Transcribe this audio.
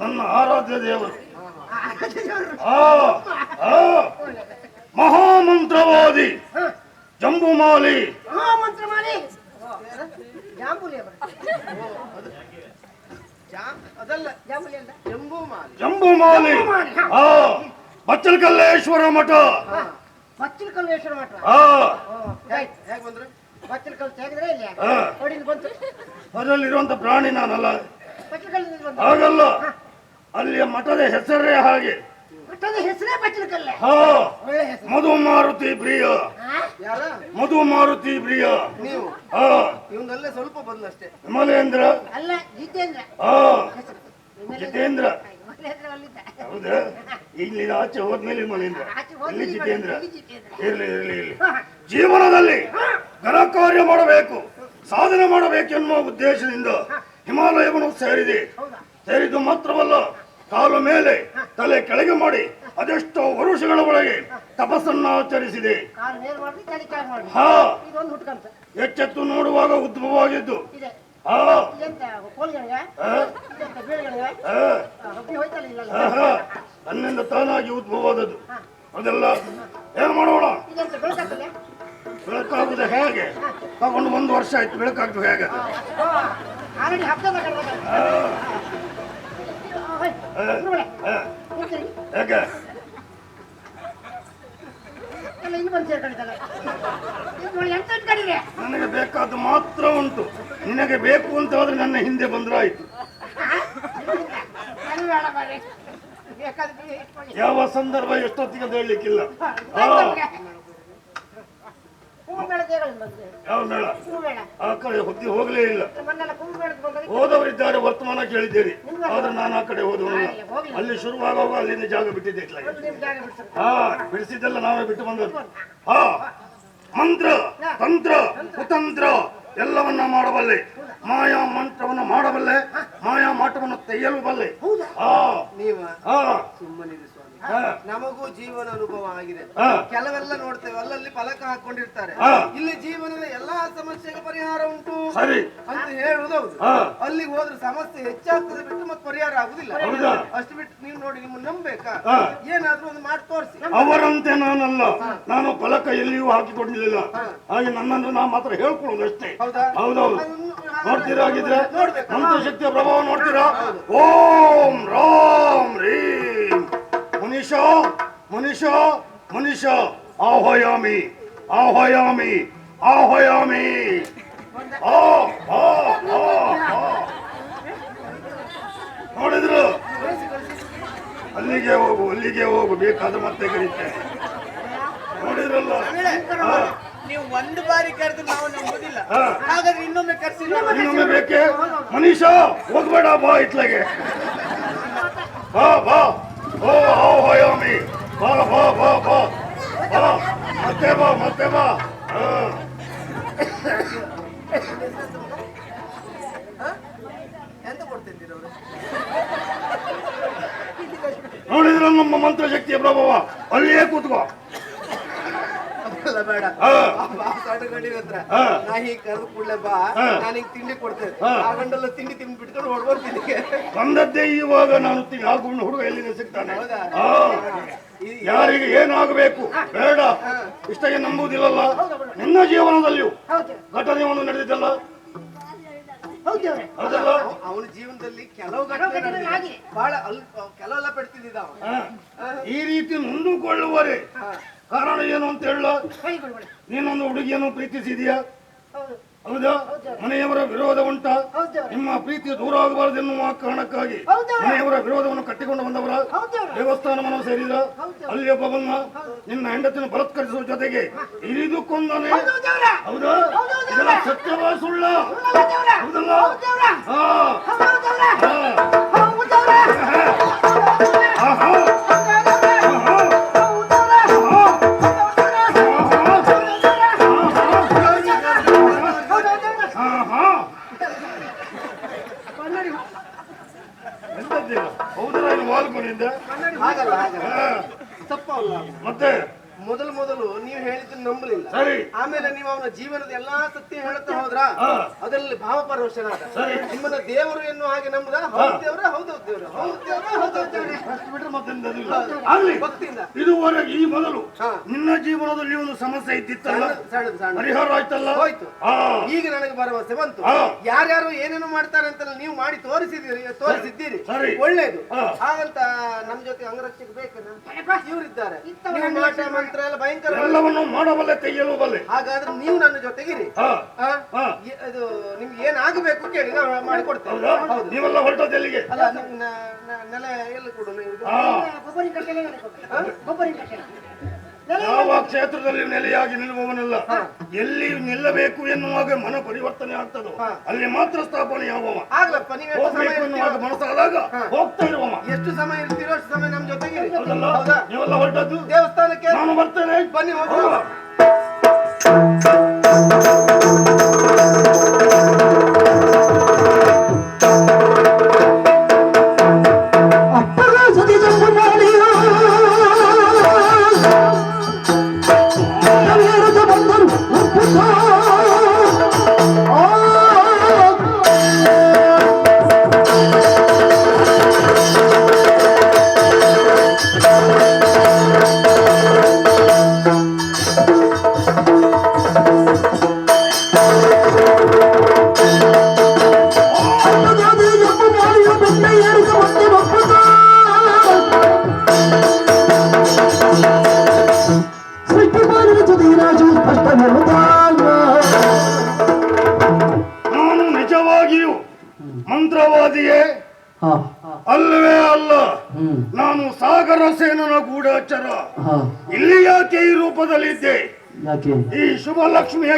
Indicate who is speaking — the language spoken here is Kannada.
Speaker 1: ನನ್ನ ಆರಾಧ್ಯ ದೇವರು ಮಹಾಮಂತ್ರವಾದಿ ಜಂಬುಮಾಲಿ. ಜಂಬುಮಾಲಿ ಬಚ್ಚಲಕಲ್ಲೇಶ್ವರ ಮಠ.
Speaker 2: ಬಚ್ಚಲಕಲ್ಲೇಶ್ವರ ಮಠ
Speaker 1: ಅದರಲ್ಲಿರುವಂತ ಪ್ರಾಣಿ ನಾನಲ್ಲ, ಹಾಗಲ್ಲ. ಅಲ್ಲಿಯ ಮಠದ ಹೆಸರೇ ಹಾಗೆ. ಮಧು ಮಾರುತಿ ಪ್ರಿಯ, ಮಧು ಮಾರುತಿ ಪ್ರಿಯ.
Speaker 3: ನೀವು ಸ್ವಲ್ಪ ಬದಲಷ್ಟೇ.
Speaker 1: ವಿಮಲೇಂದ್ರ
Speaker 2: ಅಲ್ಲ, ಜಿತೇಂದ್ರ.
Speaker 1: ಜಿತೇಂದ್ರ ಹೌದಾ? ಇಲ್ಲಿ ಆಚೆ ಹೋದ್ಮೇಲೆ ವಿಮಲೇಂದ್ರ, ಇಲ್ಲಿ ಜಿತೇಂದ್ರ. ಇರ್ಲಿ ಇರ್ಲಿ ಇರ್ಲಿ. ಜೀವನದಲ್ಲಿ ಘನ ಕಾರ್ಯ ಮಾಡಬೇಕು, ಸಾಧನೆ ಮಾಡಬೇಕು ಎನ್ನುವ ಉದ್ದೇಶದಿಂದ ಹಿಮಾಲಯವನ್ನು ಸೇರಿದ್ದು ಮಾತ್ರವಲ್ಲ, ಕಾಲು ಮೇಲೆ ತಲೆ ಕೆಳಗೆ ಮಾಡಿ ಅದೆಷ್ಟೋ ವರುಷಗಳ ಒಳಗೆ ತಪಸ್ಸನ್ನ ಆಚರಿಸಿದೆ. ಎಚ್ಚೆತ್ತು ನೋಡುವಾಗ ಉದ್ಭವವಾಗಿದ್ದು ತನ್ನಿಂದ ತಾನಾಗಿ ಉದ್ಭವವಾದದ್ದು. ಅದೆಲ್ಲ ಏನ್ ಮಾಡೋಣ? ಬೆಳಕಾಗುದು ಹೇಗೆ? ತಗೊಂಡು 1 ವರ್ಷ ಆಯ್ತು, ಬೆಳಕಾಗ್ತದೆ ಹೇಗೆ? ಹೇಗೆ ನನಗೆ ಬೇಕಾದ ಮಾತ್ರ ಉಂಟು. ನಿನಗೆ ಬೇಕು ಅಂತ ಆದ್ರೆ ನನ್ನ ಹಿಂದೆ ಬಂದ್ರಾಯ್ತು. ಯಾವ ಸಂದರ್ಭ ಎಷ್ಟೊತ್ತಿಗೆ ಅಂತ ಹೇಳಲಿಕ್ಕಿಲ್ಲ. ಯಾವ ಮೇಳ? ಆ ಕಡೆ ಹೊತ್ತಿ ಹೋಗಲೇ ಇಲ್ಲ. ಹೋದವರಿದ್ದಾರೆ, ವರ್ತಮಾನ ಕೇಳಿದ್ದೀರಿ. ಆದ್ರೆ ನಾನು ಆ ಕಡೆ ಹೋದವನು. ಅಲ್ಲಿ ಶುರುವಾಗುವಾಗ ಅಲ್ಲಿಂದ ಜಾಗ ಬಿಟ್ಟಿದ್ದೆ. ಬಿಡಿಸಿದ್ದೆಲ್ಲ ನಾವೇ ಬಿಟ್ಟು ಬಂದದ್ದು. ಮಂತ್ರ ತಂತ್ರ ಕುತಂತ್ರ ಎಲ್ಲವನ್ನ ಮಾಡಬಲ್ಲೆ, ಮಾಯಾ ಮಂತ್ರವನ್ನು ಮಾಡಬಲ್ಲೆ, ಮಾಯಾ ಮಾಟವನ್ನು ತೆಗೆಯಲು ಬಲ್ಲೆ.
Speaker 3: ಸುಮ್ಮನಿರಿ ಸ್ವಾಮಿ, ನಮಗೂ ಜೀವನ ಅನುಭವ ಆಗಿದೆ. ಕೆಲವೆಲ್ಲ ನೋಡ್ತೇವೆ, ಅಲ್ಲಲ್ಲಿ ಫಲಕ ಹಾಕೊಂಡಿರ್ತಾರೆ. ಇಲ್ಲಿ ಜೀವನದ ಎಲ್ಲಾ ಸಮಸ್ಯೆಗೆ ಪರಿಹಾರ ಉಂಟು ಅಂತ ಹೇಳುವುದೌದು. ಅಲ್ಲಿಗೆ ಹೋದ್ರೆ ಸಮಸ್ಯೆ ಹೆಚ್ಚಾಗ್ತದೆ ಬಿಟ್ಟು ಮತ್ತೆ ಪರಿಹಾರ ಆಗುದಿಲ್ಲ. ಅಷ್ಟು ಬಿಟ್ಟು ನೀವು ನೋಡಿ, ನಿಮ್ಮನ್ನು ನಂಬೇಕಾ? ಏನಾದ್ರೂ ಒಂದು ಮಾಡಿ ತೋರಿಸಿ.
Speaker 1: ಅವರಂತೆ ನಾನಲ್ಲ, ನಾನು ಫಲಕ ಎಲ್ಲಿಯೂ ಹಾಕಿಕೊಂಡಿಲ್ಲ. ಹಾಗೆ ನನ್ನನ್ನು ನಾ ಮಾತ್ರ ಹೇಳ್ಕೊಳ್ಳೋದು ಅಷ್ಟೇ. ಹೌದೌದು. ನೋಡ್ತೀರಾ? ಆಗಿದ್ರೆ ಮಂತ್ರಶಕ್ತಿಯ ಪ್ರಭಾವ ನೋಡ್ತೀರಾ? ಓಂ ರಾಮ್ ರೀಂ ಮನುಷ್ಯ ಮನುಷ್ಯ ಮನುಷ್ಯ ಆಹ್ವಯಾಮಿ ಆಹ್ವಯಾಮಿ ಆಹ್ವಯಾಮಿ. ನೋಡಿದ್ರು? ಅಲ್ಲಿಗೆ ಹೋಗು, ಅಲ್ಲಿಗೆ ಹೋಗು, ಬೇಕಾದ್ರೆ ಮತ್ತೆ ಕರೀತೇನೆ. ನೋಡಿದ್ರಲ್ಲ?
Speaker 3: ನೀವು ಒಂದು ಬಾರಿ ಕರೆದು ನಾವು ನಂಬುದಿಲ್ಲ. ಹಾಗಾದ್ರೆ ಇನ್ನೊಮ್ಮೆ ಕರೆಸಿ.
Speaker 1: ಇನ್ನೊಮ್ಮೆ ಬೇಕೆ? ಮನುಷ್ಯ ಹೋಗ್ಬೇಡ, ಬಾ ಇತ್ಲಾಗೆ. ಬಾ ಬಾ. ಓ ಆಹ್ವಯಾಮಿ. ಬಾ ಬಾ ಬಾ ಬಾ ಬಾ. ಮತ್ತೆ ಬಾ, ಮತ್ತೆ ಬಾ.
Speaker 3: ಎಂತ ಕೊಡ್ತಿದ್ದೀರ ಅವರು?
Speaker 1: ನೋಡಿದ್ರ ನಮ್ಮ ಮಂತ್ರಶಕ್ತಿಯ ಪ್ರಭಾವ. ಅಲ್ಲಿಯೇ ಕೂತ್ಕೋ.
Speaker 3: ಬೇಡ, ನಾ ಹೀಗೆ ಕರೆದು ಕೂಡಲೇ ಬಾ, ನಾನೀಗ ತಿಂಡಿ ಕೊಡ್ತೇನೆ. ಆ ಗಂಡಲ್ಲ ತಿಂಡಿ ತಿಂದು ಬಿಟ್ಕೊಂಡು ಹೊಡ್ಬರ್ತೀನಿ.
Speaker 1: ಬಂದದ್ದೇ ಇವಾಗ ನಾನು ಹಾಕೊಂಡು ಹುಡುಗ ಎಲ್ಲಿಂದ ಸಿಗ್ತಾನೆ? ಯಾರಿಗೆ ಏನಾಗಬೇಕು ಬೇಡ ಇಷ್ಟಾಗೆ ನಂಬುವುದಿಲ್ಲಲ್ಲ. ನಿನ್ನ ಜೀವನದಲ್ಲಿಯೂ ಘಟನೆ ಒಂದು ನಡೆದಿದ್ದಲ್ಲ.
Speaker 3: ಅವನ ಜೀವನದಲ್ಲಿ ಕೆಲವು ಬಹಳ ಕೆಲವೆಲ್ಲ ಪಡ್ತಿದ್ದ.
Speaker 1: ಈ ರೀತಿ ಮುಂದುಕೊಳ್ಳುವರೆ ಕಾರಣ ಏನು ಅಂತ ಹೇಳ? ನೀನೊಂದು ಹುಡುಗಿಯನ್ನು ಪ್ರೀತಿಸಿದೀಯಾ? ಹೌದಾ? ಮನೆಯವರ ವಿರೋಧ ಉಂಟಾ? ನಿಮ್ಮ ಪ್ರೀತಿಯ ದೂರ ಆಗಬಾರದೆನ್ನುವ ಕಾರಣಕ್ಕಾಗಿ ಮನೆಯವರ ವಿರೋಧವನ್ನು ಕಟ್ಟಿಕೊಂಡು ಬಂದವರ ದೇವಸ್ಥಾನ ಮನವ ಸೇರಿದ ಅಲ್ಲಿ ಒಬ್ಬವನ್ನ ನಿನ್ನ ಹೆಂಡತಿನ ಬಲತ್ಕರಿಸುವ ಜೊತೆಗೆ ಇರಿದು ಕೊಂದನೆ. ಹೌದಾ? ಇದೆಲ್ಲ ಸತ್ಯವ ಸುಳ್ಳ? ಹೌದಲ್ಲ?
Speaker 3: ಹಾಗಲ್ಲ ತಪ್ಪಲ್ಲ.
Speaker 1: ಮತ್ತೆ
Speaker 3: ಮೊದಲು ನೀವು ಹೇಳಿದ್ದನ್ನು ನಂಬಲಿಲ್ಲ. ಆಮೇಲೆ ನೀವು ಅವನ ಜೀವನದ ಎಲ್ಲಾ ಸತ್ಯ ಹೇಳ್ತಾ ಹೋದ್ರ ಅದರಲ್ಲಿ ಭಾವಪರವಶನಾದ. ನಿಮ್ಮನ್ನ ದೇವರು ಎನ್ನುವ ಹಾಗೆ ನಂಬುದ.
Speaker 1: ಇದುವರೆಗೆ ಈ ಮೊದಲು ನಿನ್ನ ಜೀವನದಲ್ಲಿ ಒಂದು ಸಮಸ್ಯೆ ಇದ್ದಿತ್ತಲ್ಲ, ಪರಿಹಾರ ಆಯ್ತಲ್ಲ?
Speaker 3: ಈಗ ನನಗೆ ಭರವಸೆ ಬಂತು. ಯಾರ್ಯಾರು ಏನೇನು ಮಾಡ್ತಾರೆ ಅಂತ ನೀವು ಮಾಡಿ ತೋರಿಸಿದ್ದೀರಿ. ಒಳ್ಳೇದು. ಹಾಗಂತ ನಮ್ ಜೊತೆ ಅಂಗರಕ್ಷಕ ಬೇಕಲ್ಲ, ಇವರಿದ್ದಾರೆ. ಭಯಂಕರ
Speaker 1: ಎಲ್ಲವನ್ನು ಮಾಡಬಲ್ಲೆ, ತೆಗೆಯಲು ಬಲ್ಲೆ.
Speaker 3: ಹಾಗಾದ್ರೆ ನೀವು ನನ್ನ ಜೊತೆಗಿರಿ. ಇದು ನಿಮ್ಗೆ ಏನಾಗಬೇಕು ಕೇಳಿ ನಾವು ಮಾಡಿಕೊಡ್ತೇವೆ.
Speaker 1: ನೀವೆಲ್ಲ ಹೊರಟೋದು ಎಲ್ಲಿಗೆ?
Speaker 3: ಅಲ್ಲ ನೆಲ ಎಲ್ಲಿ ಕೊಡು.
Speaker 1: ಯಾವ ಕ್ಷೇತ್ರದಲ್ಲಿ ನೆಲೆಯಾಗಿ ನಿಲ್ಲುವವನಲ್ಲ, ಎಲ್ಲಿ ನಿಲ್ಲಬೇಕು ಎನ್ನುವಾಗ ಮನ ಪರಿವರ್ತನೆ ಆಗ್ತದೋ ಅಲ್ಲಿ ಮಾತ್ರ ಸ್ಥಾಪನೆ ಆಗುವ. ಮನಸ್ಸಾದಾಗ ಹೋಗ್ತಾ ಇರುವವ.
Speaker 3: ಎಷ್ಟು ಸಮಯ ಇರ್ತೀರೋ ಅಷ್ಟು ಸಮಯ ನಮ್ ಜೊತೆಗೆ.
Speaker 1: ನೀವೆಲ್ಲ ಹೊರಟದ್ದು
Speaker 3: ದೇವಸ್ಥಾನಕ್ಕೆ.
Speaker 1: ನಾನು ಬರ್ತೇನೆ,
Speaker 3: ಬನ್ನಿ ಹೋಗುವ.
Speaker 1: ನಾನು ನಿಜವಾಗಿಯೂ ಮಂತ್ರವಾದಿಯೇ ಅಲ್ಲವೇ ಅಲ್ಲ? ನಾನು ಸಾಗರ ಸೇನನ ಗೂಢಾಚಾರ. ಇಲ್ಲಿ ಯಾಕೆ ಈ ರೂಪದಲ್ಲಿದ್ದೆ? ಈ ಶುಭ ಲಕ್ಷ್ಮಿಯ